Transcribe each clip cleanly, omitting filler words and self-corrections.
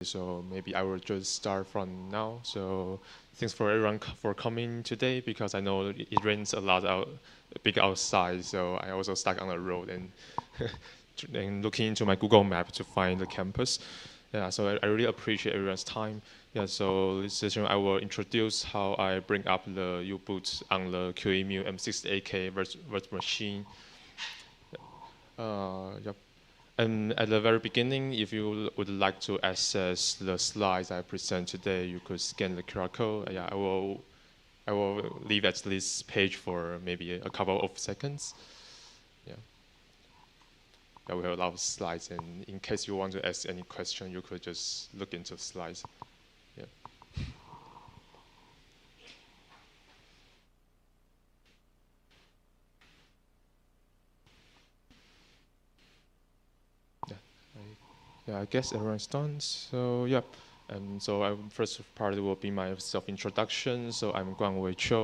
So maybe I will just start from now. So thanks for everyone for coming today because I know it rains a lot big outside. So I also stuck on the road and and looking into my Google map to find the campus. Yeah, so I really appreciate everyone's time. Yeah, so this session I will introduce how I bring up the U-boot on the QEMU m68k virt machine. Yep. And at the very beginning, if you would like to access the slides I present today, you could scan the QR code. Yeah, I will leave at this page for maybe a couple of seconds. Yeah. Yeah, we have a lot of slides, and in case you want to ask any question, you could just look into the slides. Yeah. Yeah, I guess everyone's done. So yeah, so first part will be my self-introduction. So I'm Kuan-Wei Chiu,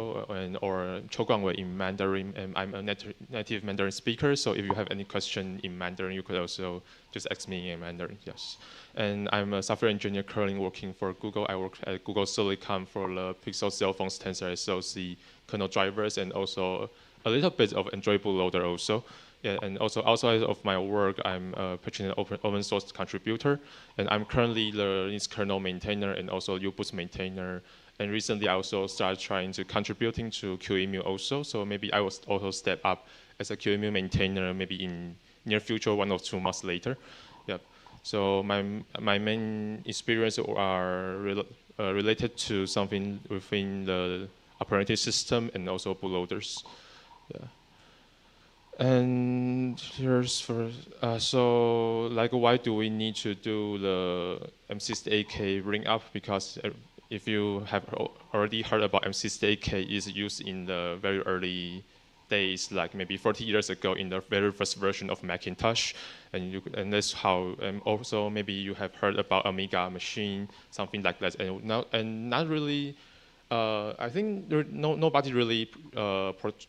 or Chiu Kuan-Wei in Mandarin, and I'm a native Mandarin speaker. So if you have any question in Mandarin, you could also just ask me in Mandarin. Yes, and I'm a software engineer currently working for Google. I work at Google Silicon for the Pixel cell phones tensor SoC kernel drivers, and also a little bit of Android bootloader also. Yeah, and also outside of my work, I'm a passionate open source contributor, and I'm currently the Linux kernel maintainer and also U-boot maintainer. And recently, I also started trying to contributing to QEMU also. So maybe I will also step up as a QEMU maintainer, maybe in near future, 1 or 2 months later. Yep. So my main experience are related to something within the operating system and also bootloaders. Yeah. And here's for so like why do we need to do the m68k ring up? Because if you have already heard about m68k is used in the very early days, like maybe 40 years ago in the very first version of Macintosh, and that's how. And also maybe you have heard about Amiga machine, something like that, and not really. I think nobody really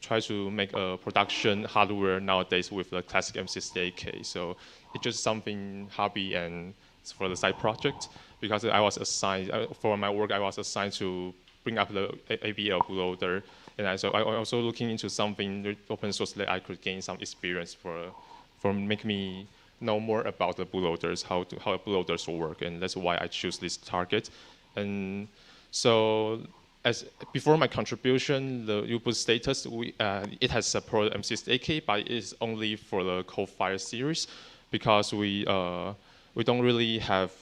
tries to make a production hardware nowadays with the classic M68K. So it's just something hobby and for the side project because I was assigned for my work. I was assigned to bring up the ABL bootloader, and I also looking into something open source that I could gain some experience for make me know more about the bootloaders, how bootloaders work, and that's why I choose this target. And so as before my contribution, the U-boot status, it has supported M68K, but it is only for the ColdFire series because we don't really have,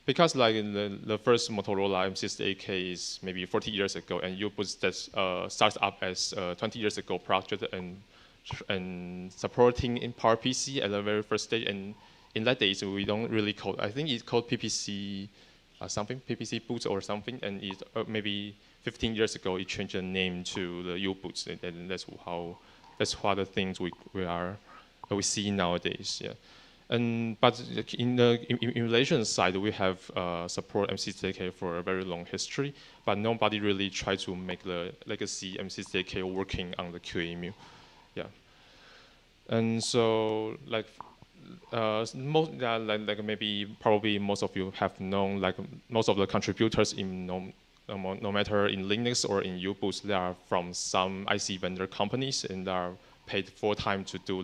because like in the first Motorola M68K is maybe 40 years ago, and U-boot that starts up as a 20 years ago project and supporting in PowerPC at the very first stage. And in that days, we don't really call, I think it's called PPC something, PPC boots or something, and it, maybe 15 years ago it changed the name to the U-boots, and that's what the things we see nowadays. Yeah, but in the emulation side, we have support M68K for a very long history, but nobody really tried to make the legacy M68K working on the QEMU. Yeah, and so like. Like maybe probably most of you have known, like most of the contributors in no matter in Linux or in U-boots, they are from some IC vendor companies, and they are paid full time to do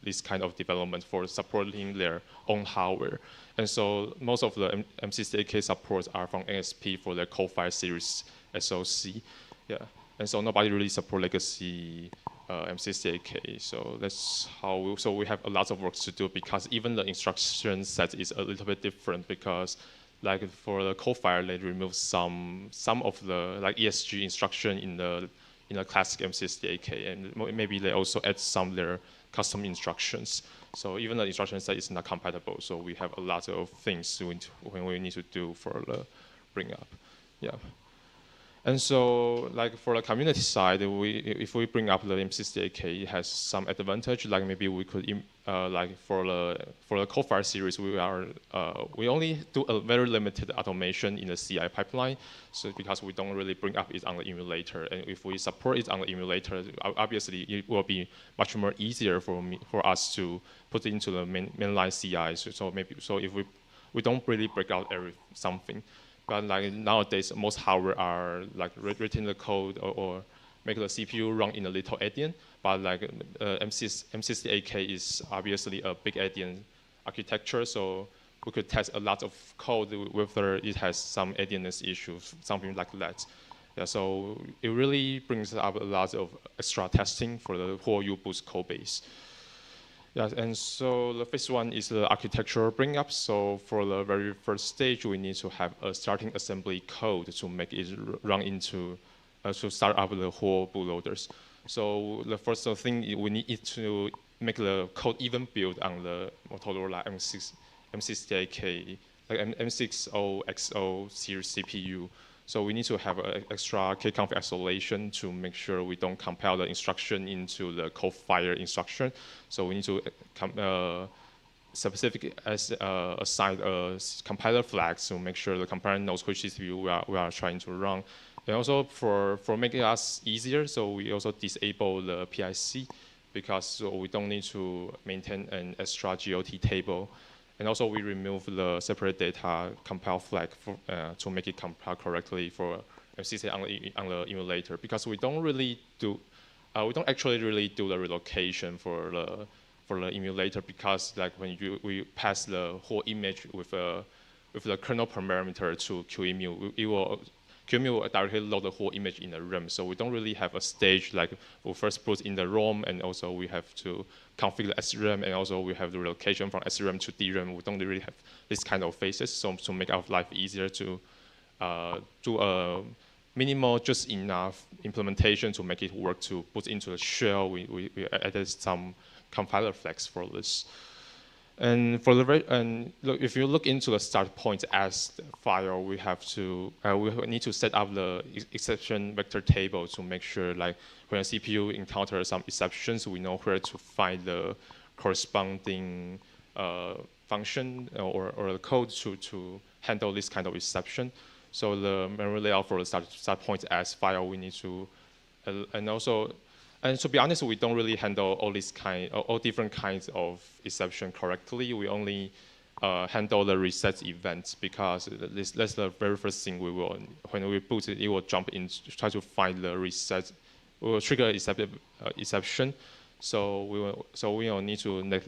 this kind of development for supporting their own hardware. And so most of the M68K supports are from NXP for their ColdFire series SoC. Yeah, and so nobody really support legacy M68K. So that's how. So we have a lot of work to do because even the instruction set is a little bit different because, like for the ColdFire, they remove some of the like ESG instruction in the classic M68K, and maybe they also add some of their custom instructions. So even the instruction set is not compatible. So we have a lot of things when we need to do for the bring up. Yeah. And so, like for the community side, if we bring up the M68K, it has some advantage. Like maybe we could, like for the ColdFire series, we only do a very limited automation in the CI pipeline. So because we don't really bring up it on the emulator, and if we support it on the emulator, obviously it will be much more easier for us to put it into the mainline CI. So if we we don't really break out something. But like nowadays, most hardware are like written the code or make the CPU run in a little endian. But like M68K is obviously a big endian architecture, so we could test a lot of code whether it has some endianness issues, something like that. Yeah, so it really brings up a lot of extra testing for the whole U-Boost code base. Yeah, and so the phase one is the architectural bring up. So for the very first stage, we need to have a starting assembly code to make it run into, to start up the whole bootloaders. So the first thing we need to make the code even build on the Motorola M68K, like M60XO series CPU. So we need to have an extra kconf isolation to make sure we don't compile the instruction into the ColdFire instruction. So we need to specifically assign a compiler flag to make sure the compiler knows which CPU we are trying to run. And also for making us easier, so we also disable the PIC because we don't need to maintain an extra GOT table. And also we remove the separate data compile flag to make it compile correctly for MCC on the emulator, because we don't really do, we don't actually really do the relocation for the emulator, because like when we pass the whole image with the kernel parameter to QEMU, QEMU will directly load the whole image in the RAM. So we don't really have a stage like we first put in the ROM, and also we have to configure the SRAM, and also we have the relocation from SRAM to DRAM. We don't really have this kind of phases. So to make our life easier, to do a minimal, just enough implementation to make it work to put into the shell, we added some compiler flags for this. And for look, if you look into the start point as file, we have to we need to set up the exception vector table to make sure, like when a CPU encounters some exceptions, we know where to find the corresponding function or the code to handle this kind of exception. So the memory layout for the start point as file, we need to, and to be honest, we don't really handle all different kinds of exception correctly. We only handle the reset events, because that's the very first thing we will, when we boot it, it will jump in, try to find the reset, we will trigger exception. So we will need to let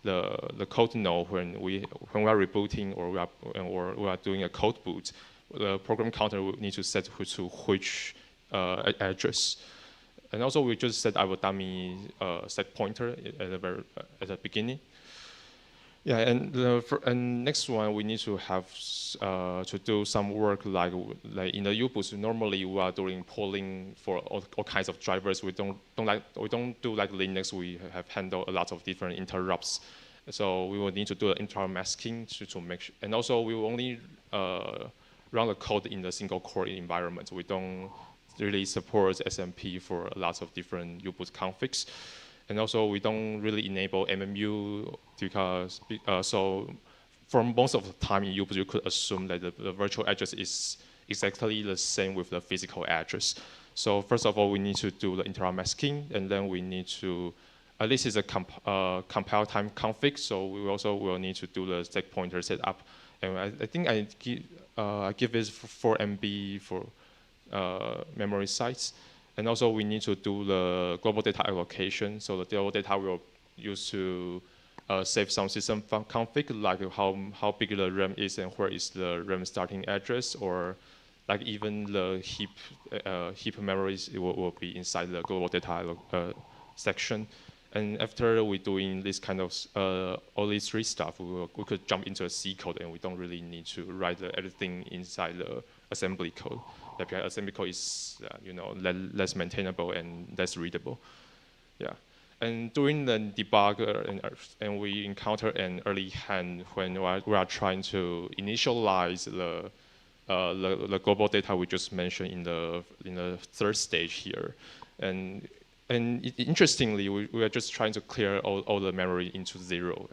the code know when we are rebooting or we are doing a code boot. The program counter will need to set to which address. And also, we just set our dummy set pointer at the beginning. Yeah, and next one, we need to have to do some work like in the U-Boost. Normally, we are doing polling for all kinds of drivers. We don't do like Linux. We have handled a lot of different interrupts. So we will need to do interrupt masking to make sure. And also, we will only run the code in the single core environment. We don't really support SMP for lots of different U-Boost configs. And also, we don't really enable MMU, because so for most of the time in U-Boost, you could assume that the virtual address is exactly the same with the physical address. So first of all, we need to do the interrupt masking, and then we need to, this is a compile time config, so we also will need to do the stack pointer setup. And I think I give it 4 MB for memory sites. And also we need to do the global data allocation. So the global data will use to save some system config, like how big the RAM is and where is the RAM starting address, or like even the heap memories will be inside the global data section. And after we're doing this kind of all these three stuff, we could jump into a C code, and we don't really need to write everything inside the assembly code. The assembly code is less maintainable and less readable. Yeah, and during the debug, and we encounter an early hand when we are trying to initialize the global data we just mentioned in the third stage here, and interestingly, we are just trying to clear all the memory into 0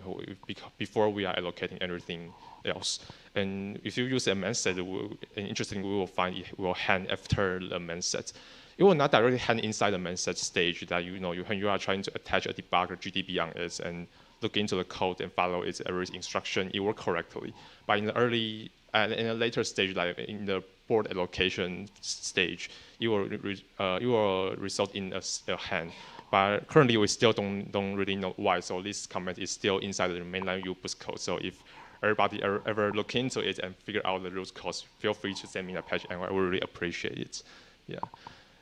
before we are allocating everything else. And if you use a main set, and interestingly, we will find it will hand after the main set. It will not directly hand inside the main set stage that when you are trying to attach a debugger GDB on it and look into the code and follow its every instruction, it works correctly. But in the in a later stage, like in the board allocation stage, it will result in a hand. But currently, we still don't really know why. So this comment is still inside the mainline U-Boost code. So if everybody ever look into it and figure out the root cause, feel free to send me a patch, and I will really appreciate it. Yeah.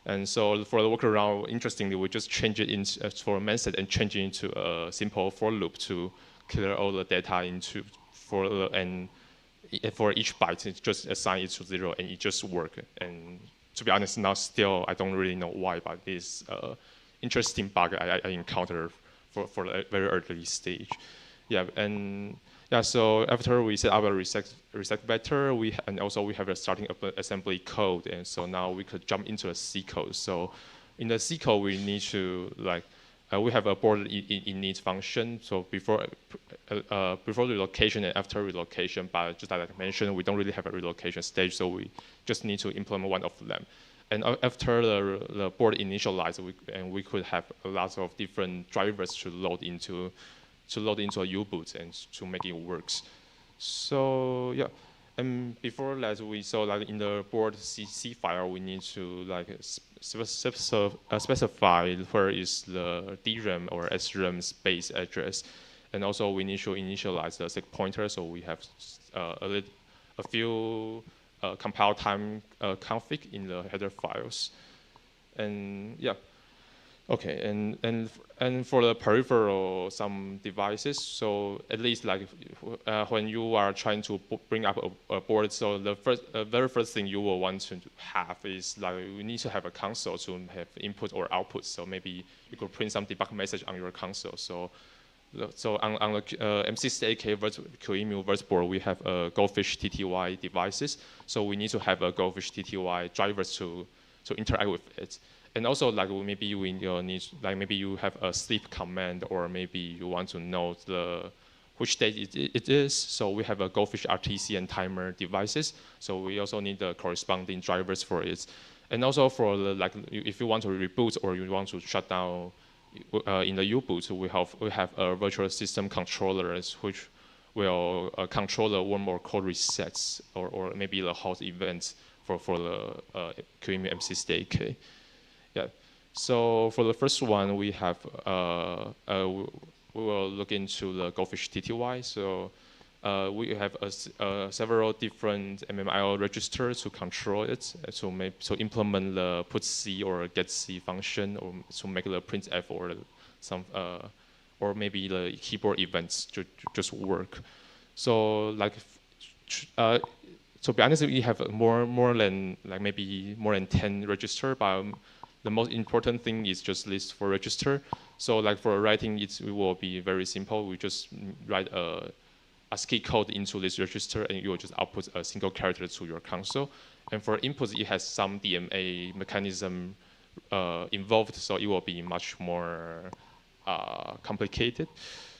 And so for the workaround, interestingly, we just change it into for a main set and change it into a simple for loop to clear all the data into for each byte, it just assign it to 0 and it just work. And to be honest, now still I don't really know why, but this interesting bug I encountered for the very early stage. Yeah, and yeah, so after we set up a reset vector, and also we have a starting assembly code, and so now we could jump into a C code. So in the C code, we need to we have a board init function. So before relocation and after relocation, but just like I mentioned, we don't really have a relocation stage, so we just need to implement one of them. And after the board initialized, we could have a lot of different drivers to load into a U-boot and to make it works. So yeah, and before that we saw like in the board CC file we need to specify where is the DRAM or SRAM space address, and also we need to initialize the sec pointer. So we have a few compile time config in the header files, and yeah. Okay, and for the peripheral, some devices, so at least like when you are trying to bring up a board, so the very first thing you will want to have is like you need to have a console to have input or output. So maybe you could print some debug message on your console. So on the m68k virt QEMU virt board, we have a Goldfish TTY devices. So we need to have a Goldfish TTY drivers to interact with it. And also, like maybe we need, like maybe you have a sleep command, or maybe you want to know which date it is. So we have a Goldfish RTC and timer devices. So we also need the corresponding drivers for it. And also for the if you want to reboot or you want to shut down in the U-boot, we have a virtual system controllers which will control the one more code resets or maybe the halt events for the QEMU m68k. Yeah. So for the first one, we have we will look into the Goldfish TTY. So we have several different MMIO registers to control it, to implement the put C or get C function, or to make the printf or some or maybe the keyboard events to just work. So like to be honest, we have more than like maybe more than 10 registers, but the most important thing is just list for register. So like for writing, it will be very simple. We just write a ASCII code into this register, and you will just output a single character to your console. And for inputs, it has some DMA mechanism involved, so it will be much more complicated.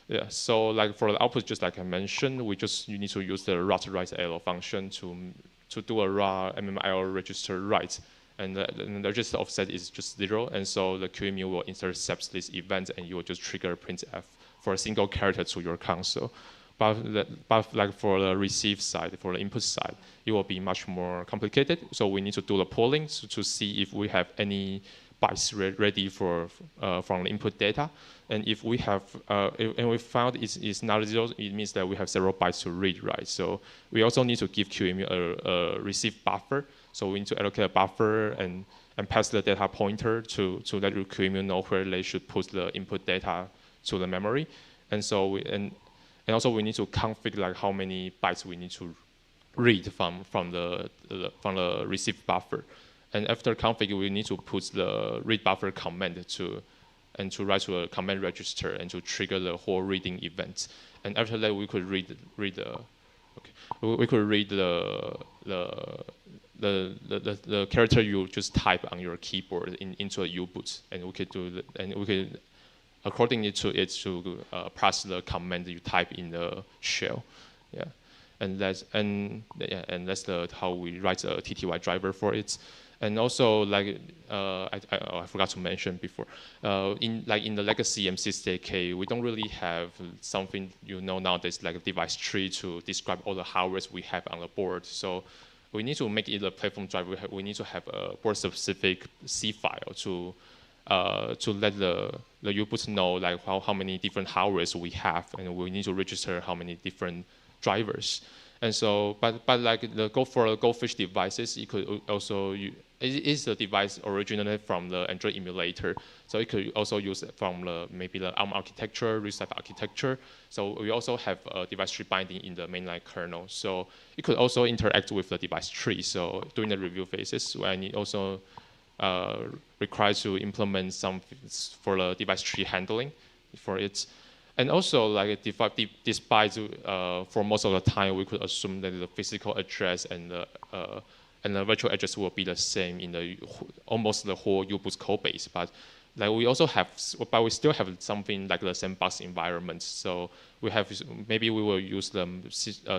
Yeah. So like for the output, just like I mentioned, you need to use the route write allo function to do a raw MMIO register write. And the register offset is just 0, and so the QEMU will intercept this event, and you will just trigger printf for a single character to your console. But like for the receive side, for the input side, it will be much more complicated. So we need to do the polling to see if we have any bytes ready from the input data, and if we have and we found it's not 0, it means that we have 0 bytes to read, right? So we also need to give QEMU a receive buffer. So we need to allocate a buffer and pass the data pointer to let your QEMU know where they should put the input data to the memory. And so and also we need to configure like how many bytes we need to read from the receive buffer. And after config, we need to put the read buffer command to write to a command register and to trigger the whole reading event. And after that, we could read the character you just type on your keyboard into a U-boot, and we could accordingly to it to pass the command you type in the shell. Yeah, and that's how we write a TTY driver for it. And also, like I forgot to mention before, in the legacy M68K, we don't really have something nowadays like a device tree to describe all the hardware we have on the board. So we need to make it a platform driver. We need to have a board-specific C file to let the U-boot know like how many different hardwares we have, and we need to register how many different drivers. And so, but like for Goldfish devices, it could also it is a device originally from the Android emulator, so it could also use it from maybe the ARM architecture, RISC architecture. So we also have a device tree binding in the mainline kernel, so it could also interact with the device tree. So during the review phases, I need also required to implement some for the device tree handling for it. And also, like despite for most of the time, we could assume that the physical address and the virtual address will be the same in almost the whole U-boot code base. But like we still have something like the sandbox environment. So maybe we will use the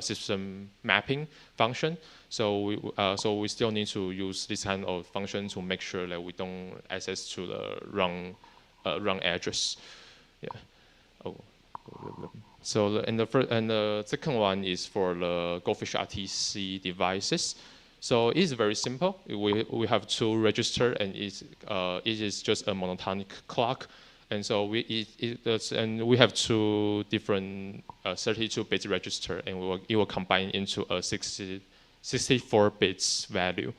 system mapping function. So we still need to use this kind of function to make sure that we don't access to the wrong address. Yeah. Oh. So the second one is for the Goldfish RTC devices. So it is very simple. We have two registers, and it is just a monotonic clock. And so we have two different 32-bit register, and it will combine into a 64 bits value.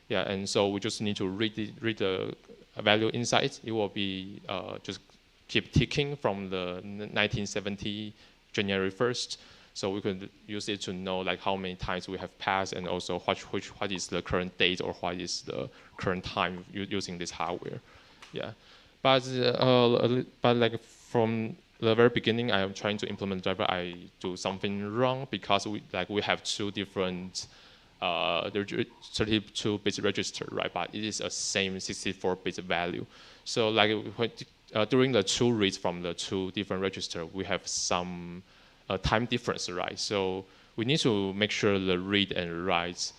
Yeah, and so we just need to read the value inside. It will be just keep ticking from the 1970 January 1st. So we could use it to know like how many times we have passed, and also what is the current date or what is the current time using this hardware. Yeah, but like from the very beginning, I am trying to implement driver. I do something wrong because we have two different 32-bit register, right? But it is a same 64-bit value. So like during the two reads from the two different registers, we have some time difference, right? So we need to make sure the read and write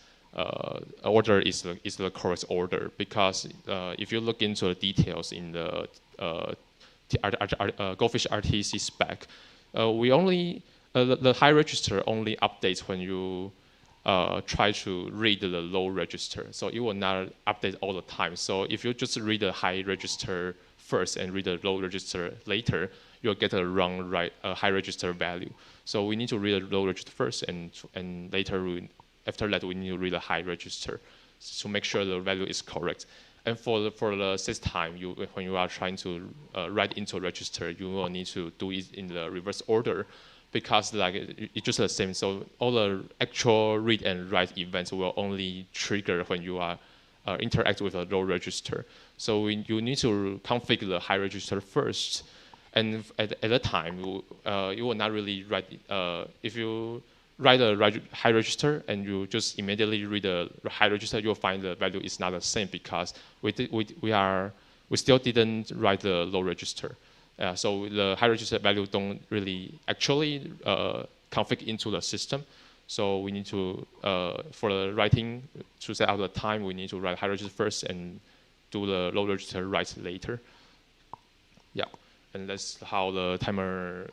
order is the correct order, because if you look into the details in the Goldfish RTC spec, the high register only updates when you try to read the low register. So it will not update all the time. So if you just read the high register first and read the low register later, you'll get a wrong high register value. So we need to read the low register first, and later after that we need to read the high register to make sure the value is correct. And for the system, when you are trying to write into a register, you will need to do it in the reverse order, because like it's just the same. So all the actual read and write events will only trigger when you are interact with a low register. So you need to configure the high register first, and at that time you will not really write. If you write a high register and you just immediately read the high register, you'll find the value is not the same, because we still didn't write the low register. So the high register value don't really actually config into the system. So we need to, for the writing, to set out the time, we need to write high register first and do the low register write later. Yeah, and that's how the timer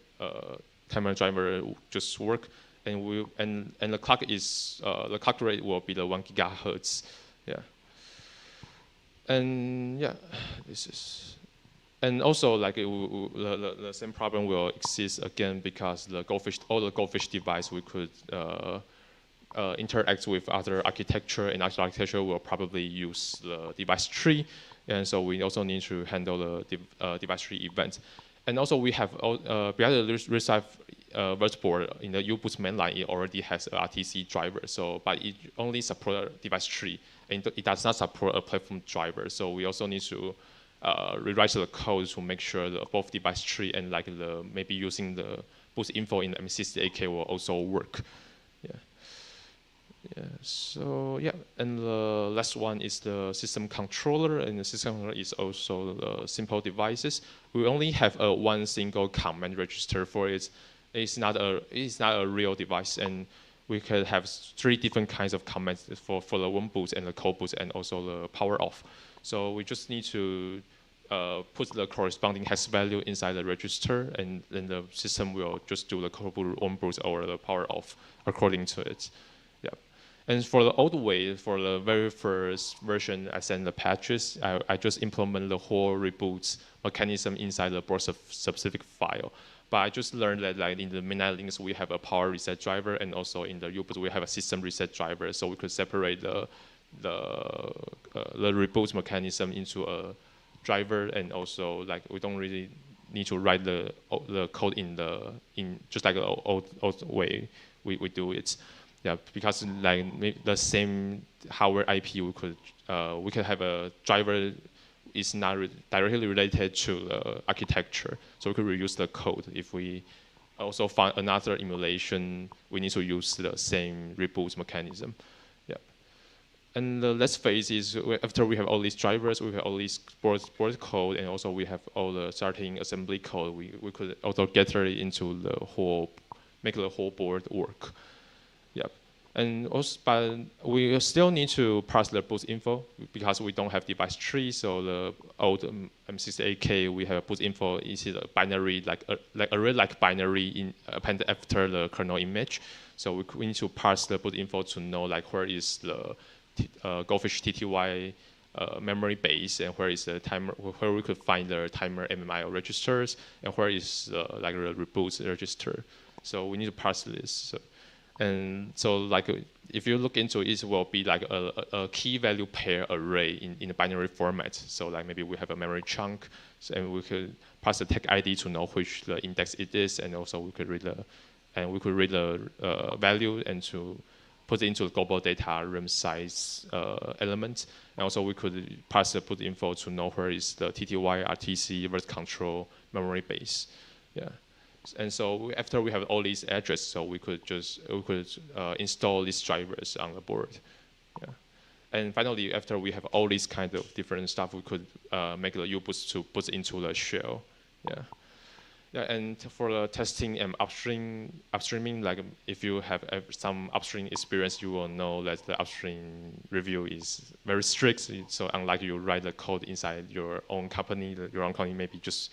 driver just work. And the clock rate will be the 1 gigahertz. Yeah. And yeah, this is. And also, like the same problem will exist again, because all the Goldfish device we could interact with other architecture, and other architecture will probably use the device tree, and so we also need to handle the device tree event. And also we have behind the RISC virt board in the U-boot mainline, it already has a RTC driver. So, but it only supports a device tree, and it does not support a platform driver. So we also need to rewrite the code to make sure that both device tree and like maybe using the bootinfo in the M68K will also work. Yeah. Yeah. So yeah, and the last one is the system controller, and the system controller is also the simple devices. We only have one single command register for it. It's not a real device, and we could have 3 different kinds of commands for the warm boot and the cold boot and also the power off. So we just need to put the corresponding hex value inside the register, and then the system will just do the cold boot, warm boot, or the power off according to it. Yeah. And for the old way, for the very first version, I send the patches. I just implement the whole reboot mechanism inside the board specific file. But I just learned that like in the mainline Linux, we have a power reset driver, and also in the U-boot, we have a system reset driver. So we could separate the reboot mechanism into a driver, and also like we don't really need to write the code in just like the old way we do it. Yeah, because like the same hardware IP, we could have a driver is not directly related to the architecture, so we could reuse the code. If we also find another emulation, we need to use the same reboot mechanism. Yeah. And the last phase is after we have all these drivers, we have all these board code, and also we have all the starting assembly code. We could also gather it into the whole, make the whole board work. Yep. And also, but we still need to parse the boot info because we don't have device tree. So the old m68k, we have boot info is a binary, like array-like binary in appended after the kernel image. So we need to parse the boot info to know like where is the Goldfish TTY memory base, and where is the timer, where we could find the timer MMIO registers, and where is like the reboot register. So we need to parse this. So, and so like if you look into it, it will be like a key value pair array in a binary format. So like maybe we have a memory chunk, and we could pass the tag ID to know which the index it is, and also we could read the value and to put it into the global data RAM size element. And also we could pass the boot info to know where is the TTY, RTC, virt control memory base. Yeah. And so after we have all these addresses, so we could install these drivers on the board. Yeah. And finally, after we have all these kind of different stuff, we could make the U-boot to put into the shell. Yeah. Yeah, and for the testing and upstreaming, like if you have some upstream experience, you will know that the upstream review is very strict. So unlike you write the code inside your own company, maybe just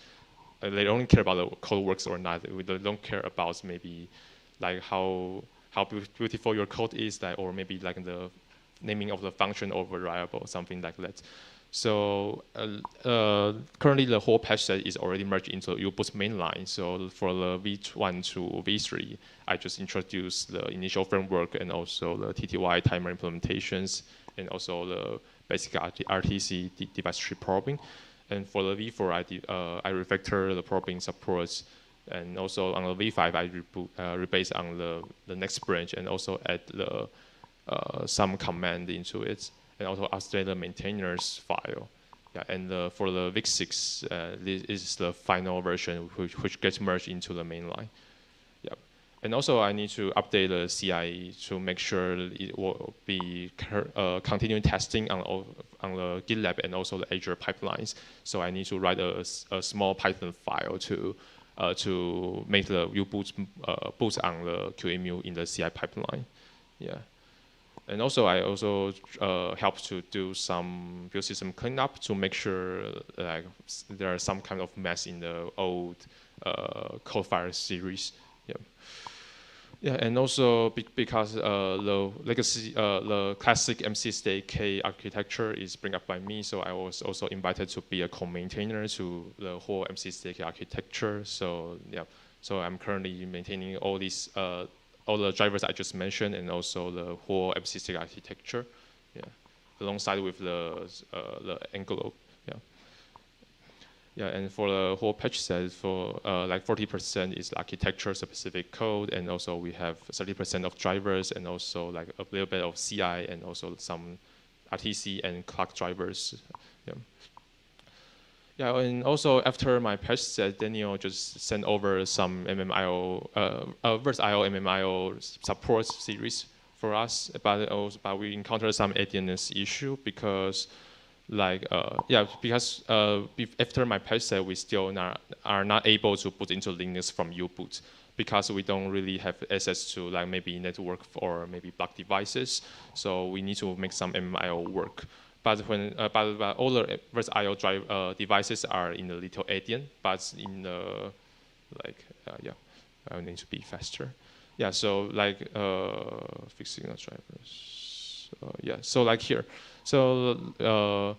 they don't care about the code works or not. They don't care about maybe like how beautiful your code is, like, or maybe like the naming of the function or variable, something like that. So currently the whole patch set is already merged into U-boot mainline. So for the V1 to V3, I just introduced the initial framework and also the TTY timer implementations, and also the basic RTC device tree probing. And for the V4, I refactor the probing supports, and also on the V5, I rebase on the next branch, and also add the some command into it, and also update the maintainers file. Yeah, and for the V6, this is the final version which gets merged into the mainline. Yeah, and also I need to update the CI to make sure it will be continuing testing on the GitLab and also the Azure pipelines. So I need to write a small Python file to make the U-boot boot on the QEMU in the CI pipeline. Yeah. And also, I also help to do some build system cleanup to make sure like there are some kind of mess in the old ColdFire series. Yeah. Yeah, and also because the legacy, the classic m68k architecture is bring up by me, so I was also invited to be a co-maintainer to the whole m68k architecture. So yeah, so I'm currently maintaining all these. All the drivers I just mentioned, and also the whole m68 architecture, yeah, alongside with the envelope, yeah, yeah. And for the whole patch set, for like 40% is architecture specific code, and also we have 30% of drivers, and also like a little bit of CI, and also some RTC and clock drivers, yeah. Yeah, and also after my patch set, Daniel just sent over some MMIO, virt.io MMIO support series for us, but we encountered some ADNS issue because, like, after my patch set, we still are not able to put into Linux from U-boot. because we don't really have access to like maybe network or maybe block devices. So we need to make some MIO work. But when all the VirtIO drive devices are in the little Adyen, but in the I need to be faster. Yeah, so like fixing the drivers. So like here, so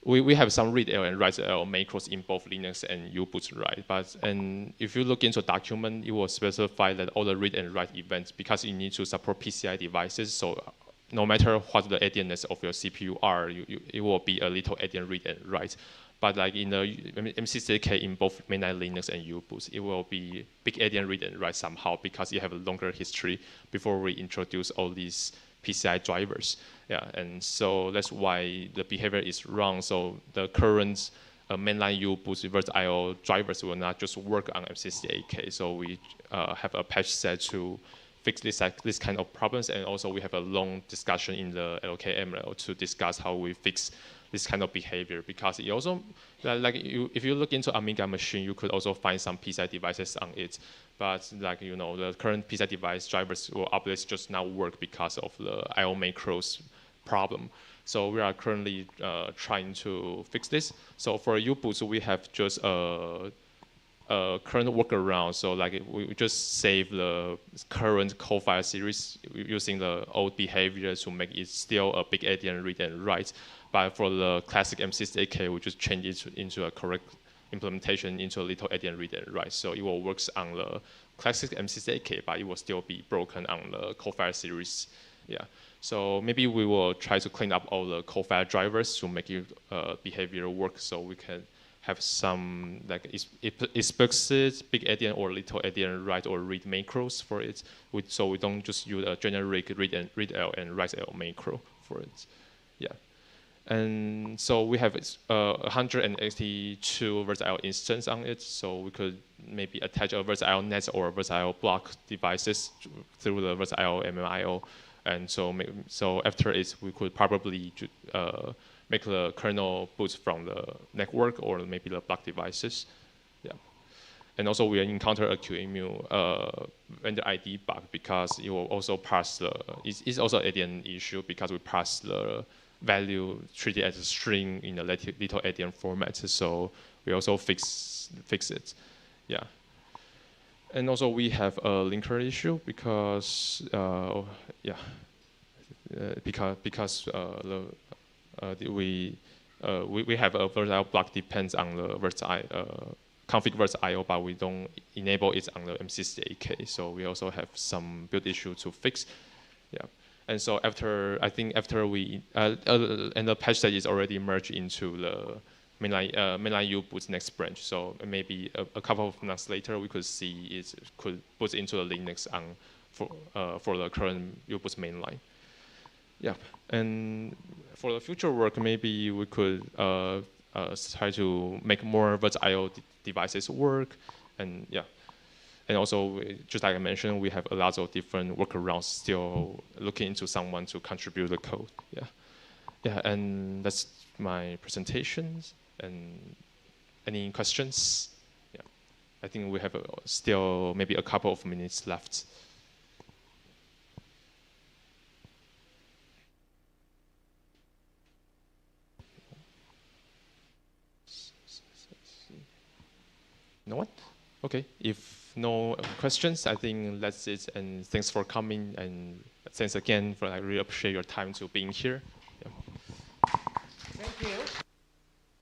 we have some read L and write L macros in both Linux and U-Boot, right? And if you look into a document, it will specify that all the read and write events, because you need to support PCI devices. So no matter what the ADNS of your CPU are, it will be a little ADN read and write. But like in the M68K in both mainline Linux and U-Boot, it will be big ADN read and write somehow, because you have a longer history before we introduce all these PCI drivers. Yeah, and so that's why the behavior is wrong. So the current mainline U-Boot VirtIO drivers will not just work on M68K. So we have a patch set to fix this kind of problems, and also we have a long discussion in the LKML to discuss how we fix this kind of behavior, because it also, if you look into Amiga machine, you could also find some PCI devices on it, but the current PCI device drivers or updates just not work because of the IO macros problem. So we are currently trying to fix this. So for U-Boot, we have just a current workaround. So like we just save the current ColdFire series using the old behavior to make it still a big ADN read and write. But for the classic M68K, we just change it into a correct implementation into a little ADN read and write. So it will work on the classic M68K, but it will still be broken on the ColdFire series. Yeah. So maybe we will try to clean up all the ColdFire drivers to make it behavior work, so we can have some like explicit big ADN or little ADN write or read macros for it. So we don't just use a generic read L and write L macro for it. Yeah. And so we have 182 VirtIO instance on it, so we could maybe attach a VirtIO net or VirtIO block devices through the VirtIO MMIO. And so after it, we could probably make the kernel boot from the network or maybe the block devices. Yeah. And also we encounter a QEMU vendor ID bug, because it will also pass it's also an ADN issue, because we pass the value treated as a string in a little ADN format. So we also fix it. Yeah. And also we have a linker issue, because we have a VirtIO block depends on the config VirtIO, but we don't enable it on the M68K. So we also have some build issue to fix. Yeah. And so after we and the patch that is already merged into the mainline U-Boot next branch. So maybe a couple of months later, we could see it could boot into the Linux for the current U-Boot mainline. Yeah, and for the future work, maybe we could try to make more VirtIO devices work, and yeah. And also, just like I mentioned, we have a lot of different workarounds still looking into someone to contribute the code. Yeah, yeah, and that's my presentations. And any questions? Yeah, I think we have still maybe a couple of minutes left. No one? Okay, if no questions, I think that's it. And thanks for coming, and thanks again for, I really appreciate your time to being here.